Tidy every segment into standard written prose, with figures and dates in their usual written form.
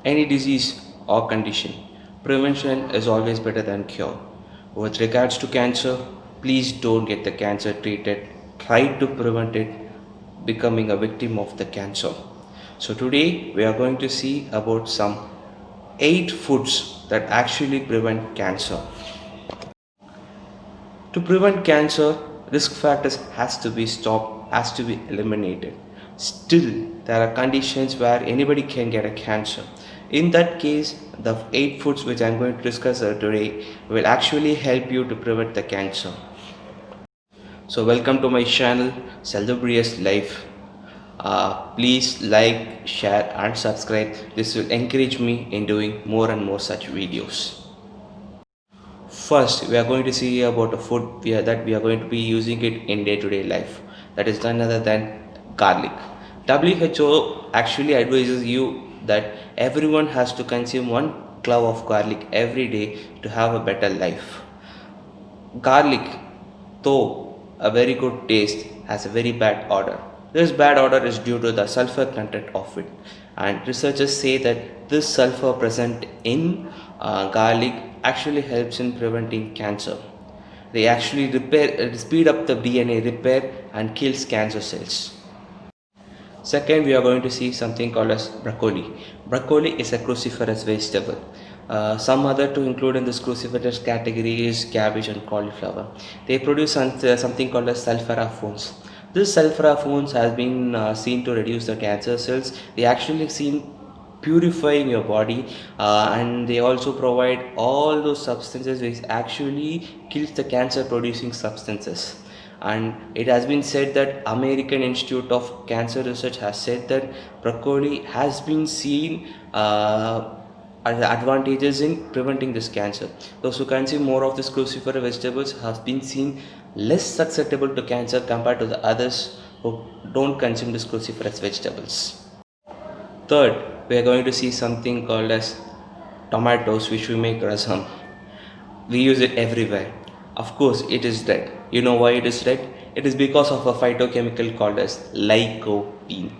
any disease or condition. Prevention is always better than cure. With regards to cancer, please don't get the cancer treated. Try to prevent it becoming a victim of the cancer. So today we are going to see about some 8 foods that actually prevent cancer. To prevent cancer, risk factors has to be stopped, has to be eliminated. Still, there are conditions where anybody can get a cancer. In that case, the 8 foods which I am going to discuss today will actually help you to prevent the cancer. So, welcome to my channel, Salubrious Life. Please like, share, and subscribe. This will encourage me in doing more and more such videos. First, we are going to see about a food that we are going to be using it in day-to-day life. That is none other than garlic. WHO actually advises you that everyone has to consume 1 clove of garlic every day to have a better life. Garlic, though a very good taste, has a very bad odor. This bad odor is due to the sulfur content of it, and researchers say that this sulfur present in garlic actually helps in preventing cancer. They actually speed up the DNA repair and kills cancer cells. Second, we are going to see something called as broccoli. Broccoli is a cruciferous vegetable. Some other to include in this cruciferous category is cabbage and cauliflower. They produce something called as sulforaphones. This sulforaphones has been seen to reduce the cancer cells. They actually seen purifying your body, and they also provide all those substances which actually kills the cancer producing substances. And it has been said that American Institute of Cancer Research has said that broccoli has been seen advantages in preventing this cancer. Those who consume more of these cruciferous vegetables have been seen less susceptible to cancer compared to the others who don't consume these cruciferous vegetables. Third, we are going to see something called as tomatoes, which we make rasam. We use it everywhere. Of course, it is red. You know why it is red? It is because of a phytochemical called as lycopene.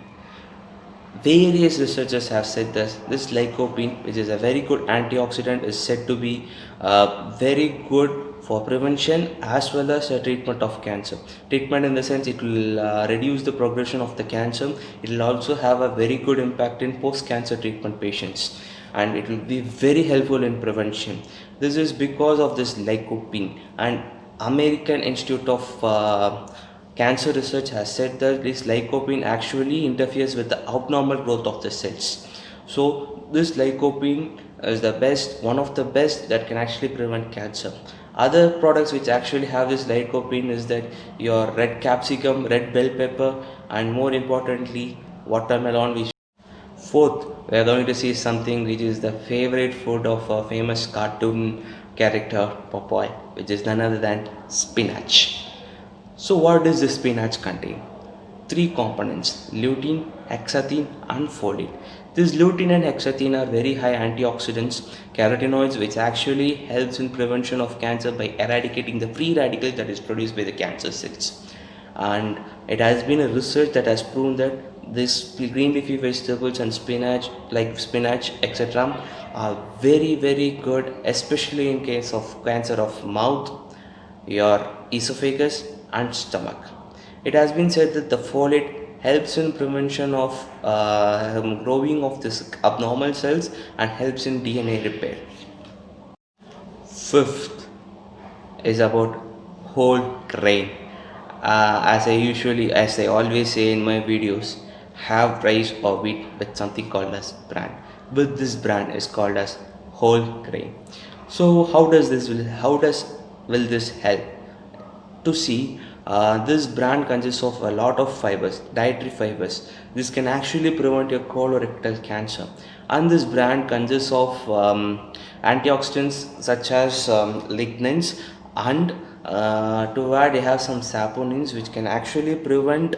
Various researchers have said that this lycopene, which is a very good antioxidant, is said to be very good for prevention as well as a treatment of cancer. Treatment in the sense it will reduce the progression of the cancer. It will also have a very good impact in post-cancer treatment patients, and it will be very helpful in prevention. This is because of this lycopene, and American Institute of Cancer Research has said that this lycopene actually interferes with the abnormal growth of the cells. So this lycopene is the best, one of the best that can actually prevent cancer. Other products which actually have this lycopene is that your red capsicum, red bell pepper, and more importantly watermelon. Which fourth, we are going to see something which is the favorite food of a famous cartoon character Popeye, which is none other than spinach. So what does this spinach contain? 3 components: lutein, hexathene and folate. This lutein and hexathene are very high antioxidants, carotenoids, which actually helps in prevention of cancer by eradicating the free radical that is produced by the cancer cells. And it has been a research that has proven that this green leafy vegetables and spinach, like spinach etc., are very good, especially in case of cancer of mouth, your esophagus and stomach. It has been said that the folate helps in prevention of growing of this abnormal cells and helps in DNA repair. Fifth is about whole grain. As I always say in my videos, have rice or wheat with something called as bran. With this bran is called as whole grain. So how does will this help? To see, this bran consists of a lot of fibers, dietary fibers. This can actually prevent your colorectal cancer. And this bran consists of antioxidants such as lignans, and to add they have some saponins which can actually prevent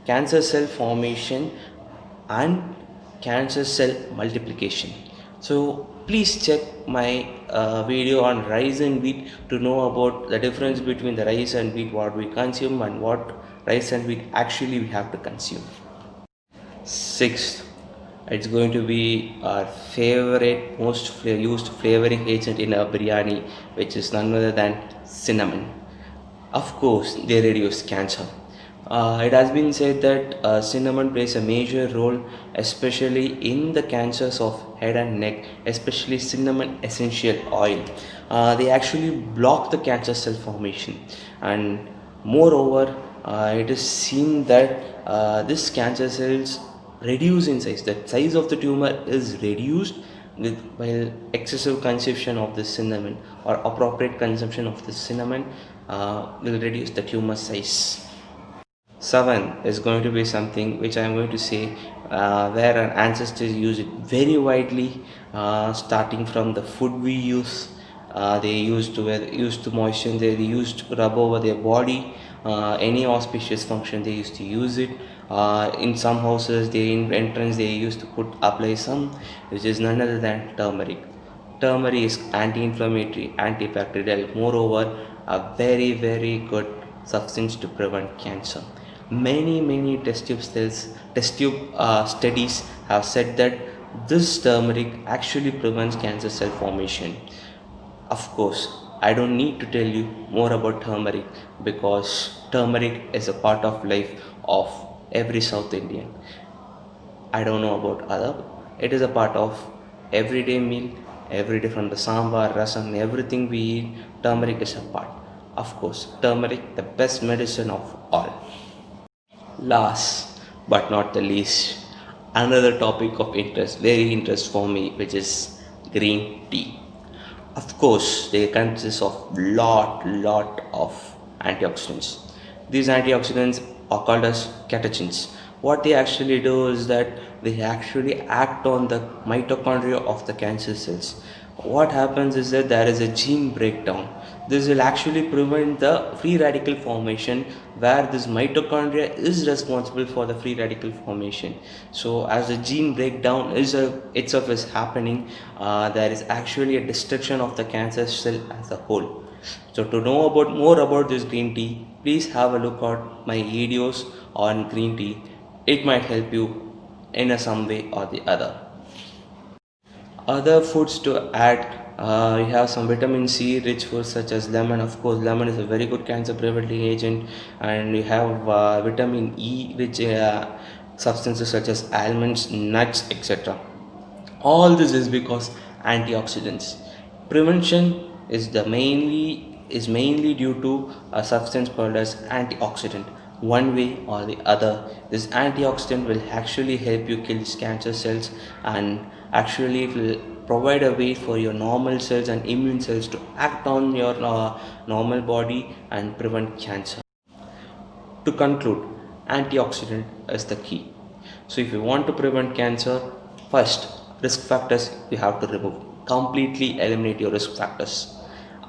cancer cell formation and cancer cell multiplication. So please check my video on rice and wheat to know about the difference between the rice and wheat, what we consume and what rice and wheat actually we have to consume. Sixth, It's going to be our favorite, most used flavoring agent in a biryani, which is none other than cinnamon. Of course, they reduce cancer. It has been said that cinnamon plays a major role, especially in the cancers of head and neck, especially cinnamon essential oil. They actually block the cancer cell formation, and moreover, it is seen that this cancer cells reduce in size. The size of the tumor is reduced with while excessive consumption of the cinnamon or appropriate consumption of the cinnamon will reduce the tumor size. 7 is going to be something which I am going to say where our ancestors use it very widely, starting from the food we use. They used to moisten, they used to rub over their body. Any auspicious function, they used to use it. In some houses, they in entrance they used to apply some, which is none other than turmeric. Turmeric is anti-inflammatory, antibacterial, moreover, a very good substance to prevent cancer. Many test tube studies have said that this turmeric actually prevents cancer cell formation. Of course, I don't need to tell you more about turmeric because turmeric is a part of life of every South Indian. I don't know about other. It is a part of everyday meal, every day from the sambar, rasam, everything we eat. Turmeric is a part. Of course, turmeric, the best medicine of all. Last but not the least, another topic of interest, very interest for me, which is green tea. Of course, they consist of lot of antioxidants. These antioxidants are called as catechins. What they actually do is that they actually act on the mitochondria of the cancer cells. What happens is that there is a gene breakdown. This will actually prevent the free radical formation, where this mitochondria is responsible for the free radical formation. So as the gene breakdown itself is happening, there is actually a destruction of the cancer cell as a whole. So to know about more about this green tea, please have a look at my videos on green tea. It might help you in some way or the other. Other foods to add, we have some vitamin C rich foods such as lemon. Of course, lemon is a very good cancer preventing agent, and we have vitamin E rich substances such as almonds, nuts, etc. All this is because antioxidants. Prevention is mainly due to a substance called as antioxidant. One way or the other, this antioxidant will actually help you kill cancer cells, and actually it will provide a way for your normal cells and immune cells to act on your normal body and prevent cancer. To conclude, antioxidant is the key. So if you want to prevent cancer, first risk factors you have to remove. Completely eliminate your risk factors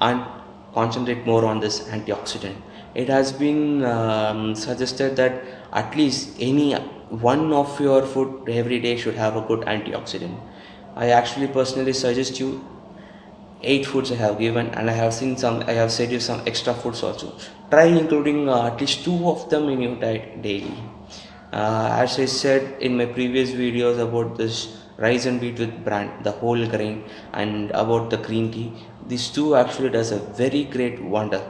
and concentrate more on this antioxidant. It has been suggested that at least any one of your food every day should have a good antioxidant. I actually personally suggest you 8 foods I have given, and I have said you some extra foods also. Try including at least 2 of them in your diet daily. As I said in my previous videos about this rice and wheat with bran, the whole grain, and about the green tea, these two actually does a very great wonder,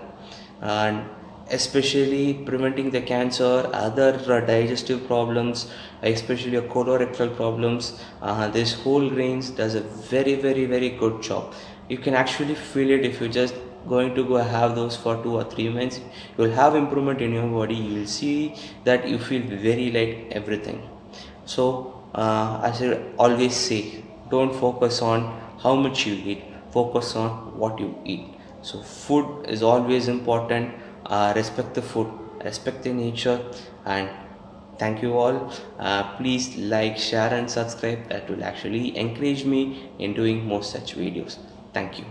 and especially preventing the cancer, other digestive problems, especially colorectal problems. This whole grains does a very good job. You can actually feel it if you just going to go have those for 2 or 3 months. You will have improvement in your body. You will see that you feel very light everything. So as I always say, don't focus on how much you eat, focus on what you eat. So food is always important. Respect the food, respect the nature, and thank you all. Please like, share and subscribe. That will actually encourage me in doing more such videos. Thank you.